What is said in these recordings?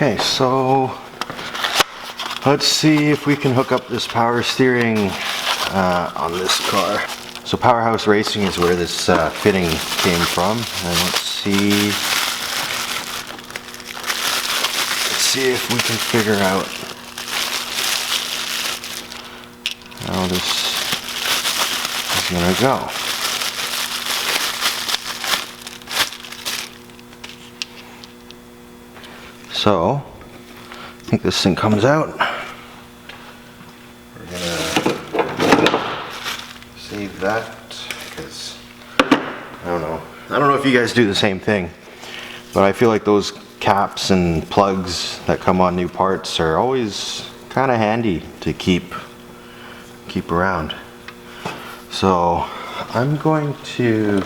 Okay, so let's see if we can hook up this power steering on this car. So Powerhouse Racing is where this fitting came from, and let's see if we can figure out how this is gonna go. So I think this thing comes out. We're gonna save that because I don't know if you guys do the same thing, but I feel like those caps and plugs that come on new parts are always kind of handy to keep around. So I'm going to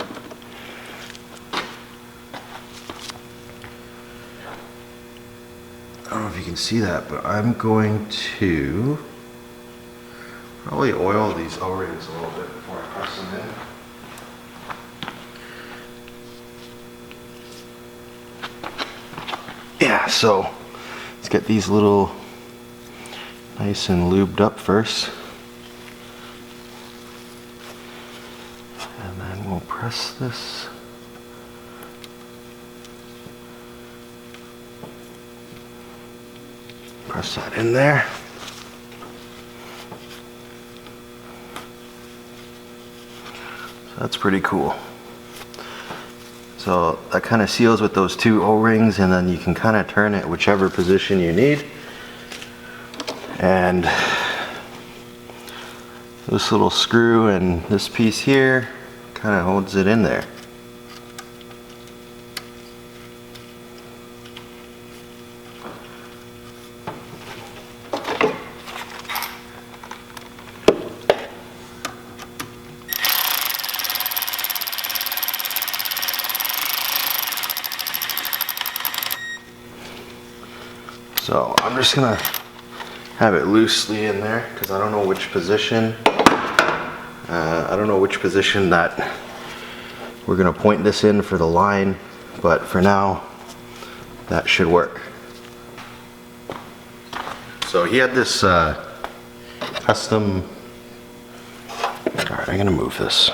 I don't know if you can see that, but I'm going to probably oil these O-rings a little bit before I press them in. Yeah, so let's get these little nice and lubed up first. And then we'll press this. Press that in there. So that's pretty cool. So that kind of seals with those two O-rings, and then you can kind of turn it whichever position you need. And this little screw and this piece here kind of holds it in there. So I'm just gonna have it loosely in there because I don't know which position. That we're gonna point this in for the line, but for now, that should work. So he had this custom. All right, I'm gonna move this.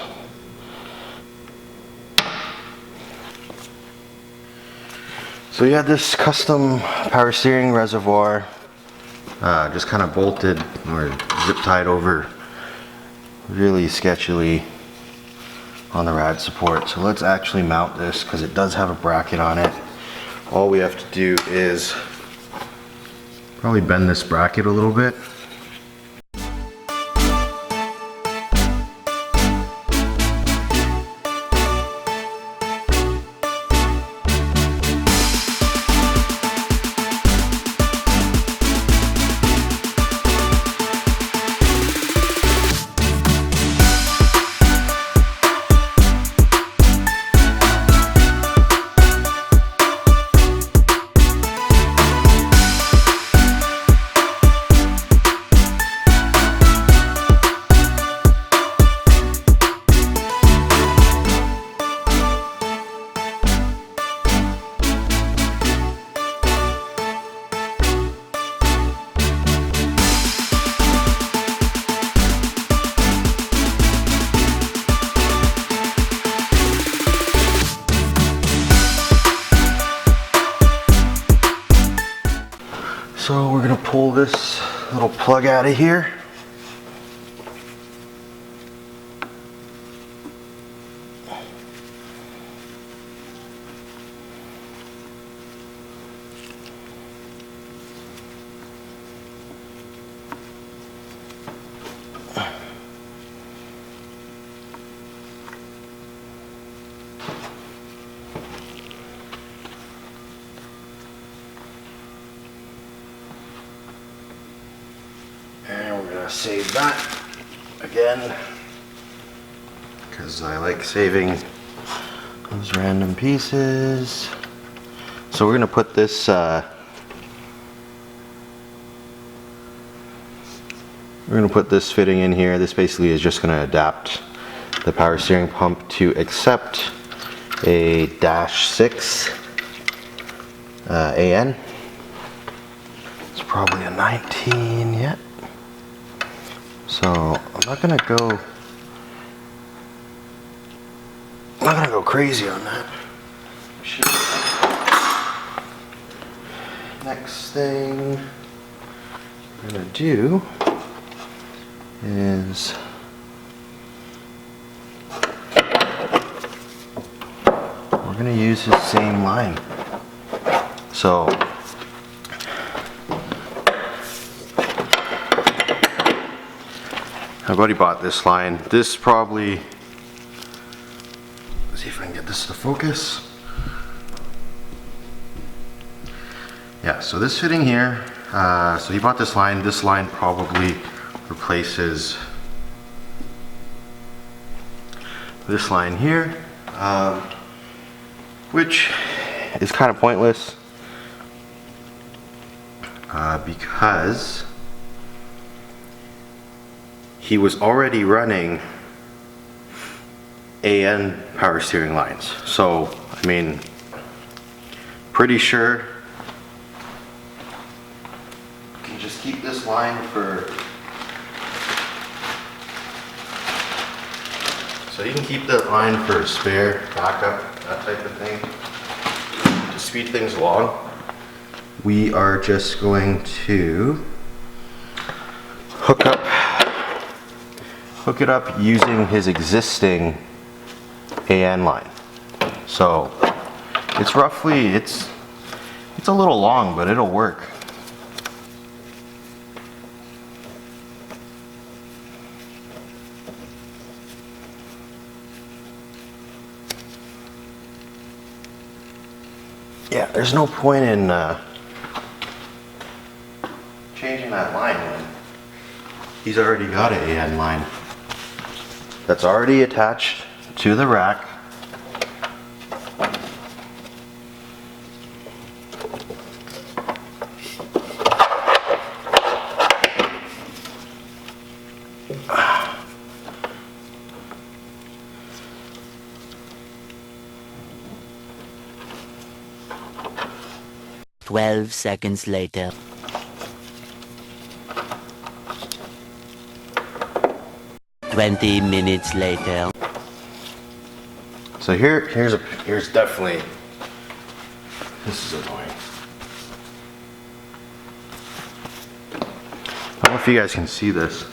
So you had this custom power steering reservoir, just kind of bolted or zip tied over really sketchily on the rad support. So let's actually mount this because it does have a bracket on it. All we have to do is probably bend this bracket a little bit. So we're gonna pull this little plug out of here. Save that again because I like saving those random pieces. So we're gonna put this fitting in here. This basically is just gonna adapt the power steering pump to accept a -6 AN. It's probably a 19 yet. So I'm not gonna go crazy on that. Next thing we're gonna do is we're gonna use the same line. So my buddy bought this line. This probably, let's see if I can get this to focus. Yeah, so this fitting here, so he bought this line. This line probably replaces this line here, which is kind of pointless because he was already running AN power steering lines. So, I mean, pretty sure you can just keep this line for, so you can keep that line for a spare, backup, that type of thing, to speed things along. We are just going to hook it up using his existing AN line. So it's roughly, it's a little long, but it'll work. Yeah, there's no point in changing that line when he's already got an AN line that's already attached to the rack. Twelve seconds later. 20 minutes later. So here's definitely, this is annoying. I don't know if you guys can see this,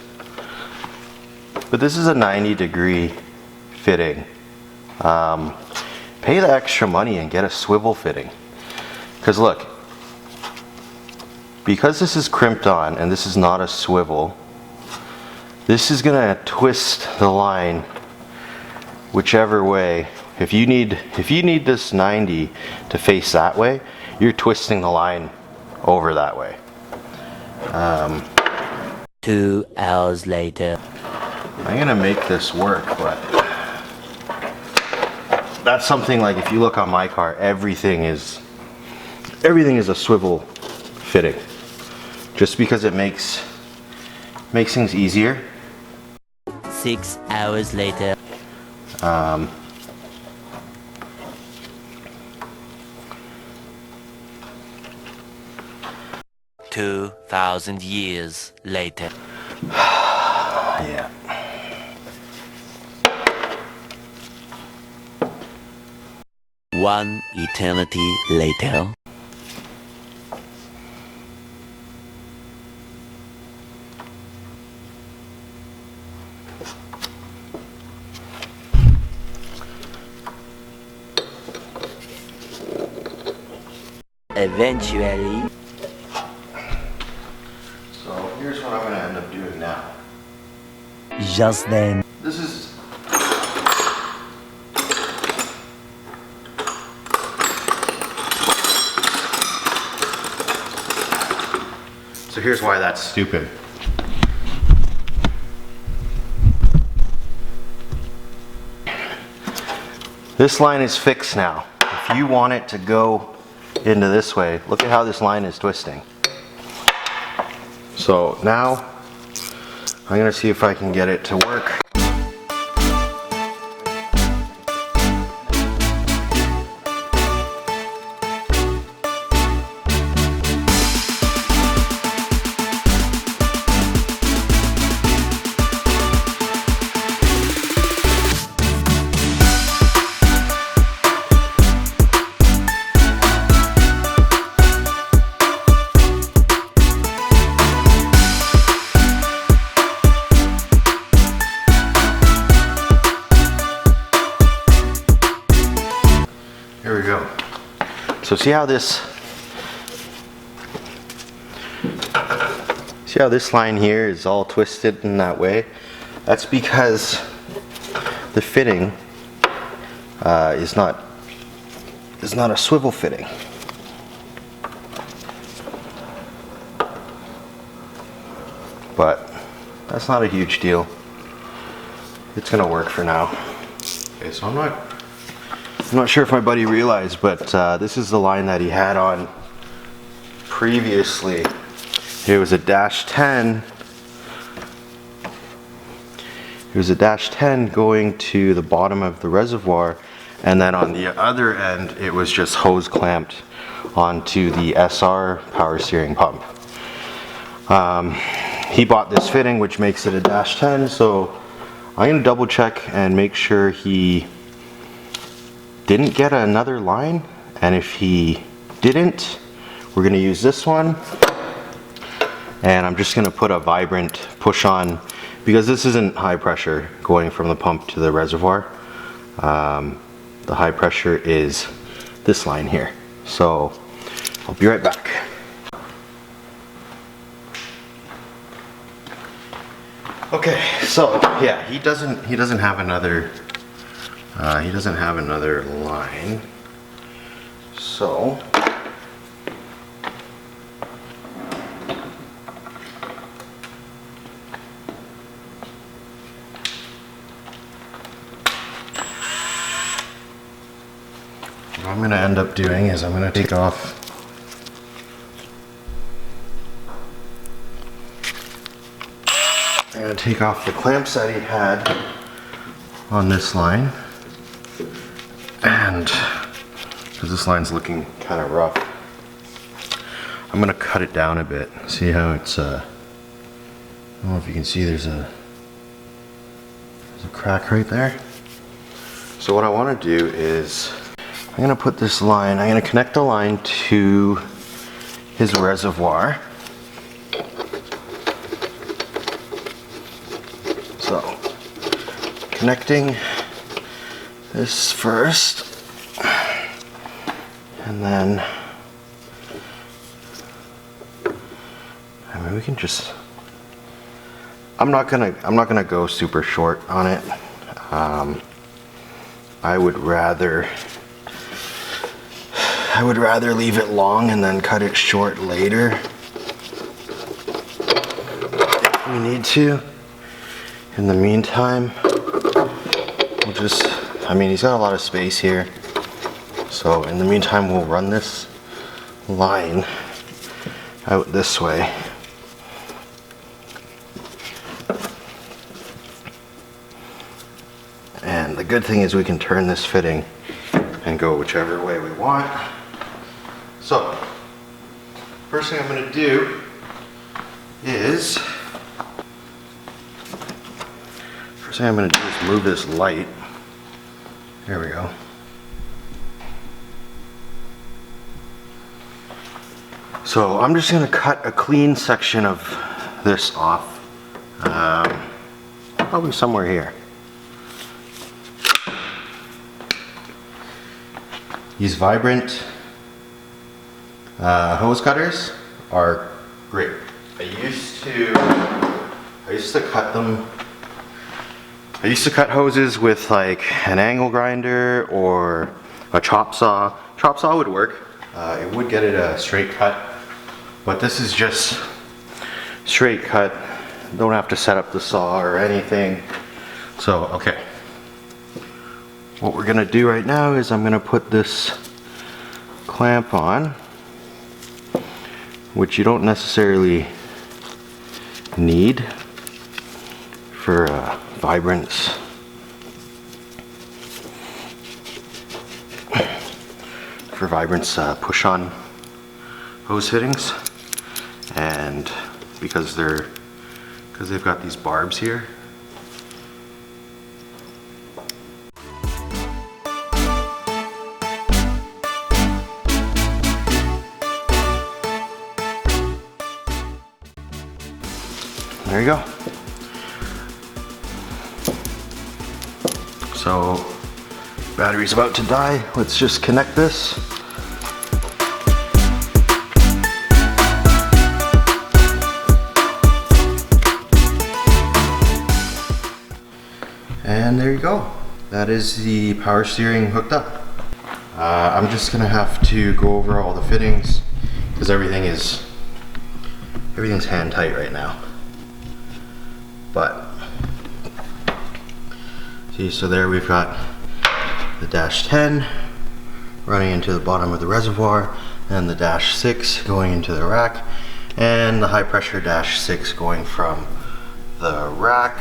but this is a 90-degree fitting. Pay the extra money and get a swivel fitting. Because look, because this is crimped on and this is not a swivel, this is gonna twist the line whichever way. If you need this 90 to face that way, you're twisting the line over that way. 2 hours later. I'm gonna make this work, but that's something like, if you look on my car, everything is a swivel fitting, just because it makes things easier. 6 hours later. 2,000 years later. Yeah. One eternity later. Eventually. So here's what I'm going to end up doing now. Just then. This is... So here's why that's stupid. This line is fixed now. If you want it to go into this way, look at how this line is twisting. So now I'm gonna see if I can get it to work. So see how this line here is all twisted in that way? That's because the fitting is not a swivel fitting. But that's not a huge deal. It's gonna work for now. Okay, so I'm not sure if my buddy realized, but this is the line that he had on previously. It was a -10. It was a -10 going to the bottom of the reservoir, and then on the other end it was just hose clamped onto the SR power steering pump. He bought this fitting, which makes it a -10, so I'm gonna double check and make sure he didn't get another line, and if he didn't, we're gonna use this one, and I'm just gonna put a vibrant push on, because this isn't high pressure going from the pump to the reservoir. The high pressure is this line here. So I'll be right back. Okay, so yeah, he doesn't have another line. So what I'm gonna end up doing is I'm gonna take off the clamps that he had on this line, and because this line's looking kind of rough, I'm gonna cut it down a bit. See how it's I don't know if you can see, there's a crack right there. So what I want to do is I'm gonna put this line, I'm gonna connect the line to his reservoir. So, connecting this first, and then I mean, we can just, I'm not gonna go super short on it. I would rather leave it long and then cut it short later if we need to. In the meantime, we'll just, I mean, he's got a lot of space here. So in the meantime, we'll run this line out this way. And the good thing is we can turn this fitting and go whichever way we want. So, first thing I'm going to do is move this light. There we go. So I'm just going to cut a clean section of this off, probably somewhere here. These vibrant hose cutters are great. I used to cut them. I used to cut hoses with like an angle grinder or a chop saw. Chop saw would work. It would get it a straight cut, but this is just straight cut. Don't have to set up the saw or anything. So, okay. What we're gonna do right now is I'm gonna put this clamp on, which you don't necessarily need for vibrance. For vibrance push on hose fittings, and because they've got these barbs here. There you go. So, battery's about to die. Let's just connect this. And there you go. That is the power steering hooked up. I'm just gonna have to go over all the fittings because everything's hand tight right now. But see, so there we've got the dash 10 running into the bottom of the reservoir, and the dash 6 going into the rack, and the high pressure dash 6 going from the rack.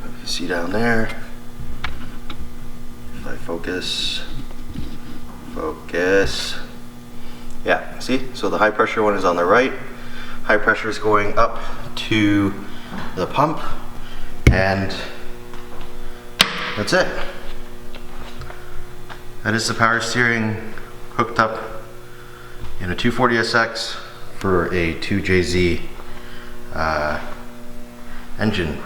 You can see down there. If I focus. Yeah, see? So the high pressure one is on the right. High pressure is going up to the pump, and that's it. That is the power steering hooked up in a 240SX for a 2JZ engine.